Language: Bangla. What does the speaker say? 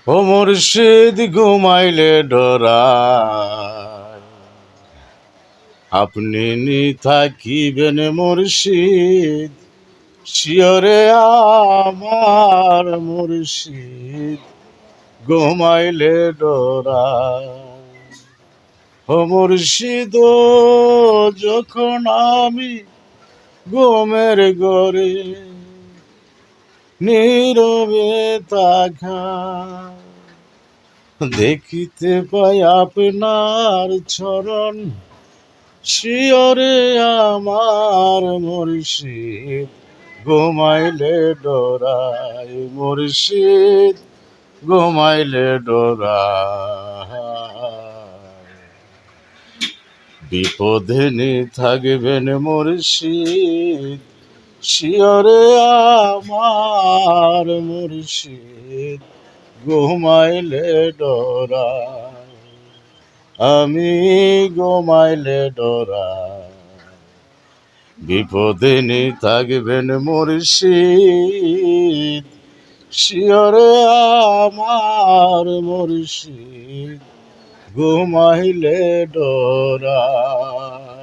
ও মুর্শিদ ঘুমাইলে ডরায়, আপনি নি থাকিবেন মুর্শিদ শিয়রে আমার মুর্শিদ ঘুমাইলে ডরায়। ও মুর্শিদ যখন আমি ঘুমের ঘরে নীরবে তাকাই, দেখিতে পাই আপনার চরণ শিয়রে আমার মুর্শিদ ঘুমাইলে ডরাই, মুর্শিদ ঘুমাইলে ডরাই। বিপদে নি থাকবেন মুর্শিদ শিয়রে আমার মুর্শিদ ঘুমাইলে ডরাই, আমি ঘুমাইলে ডরাই। বিপদে নি থাকবেন মুর্শিদ শিয়রে আমার মুর্শিদ ঘুমাইলে ডরাই।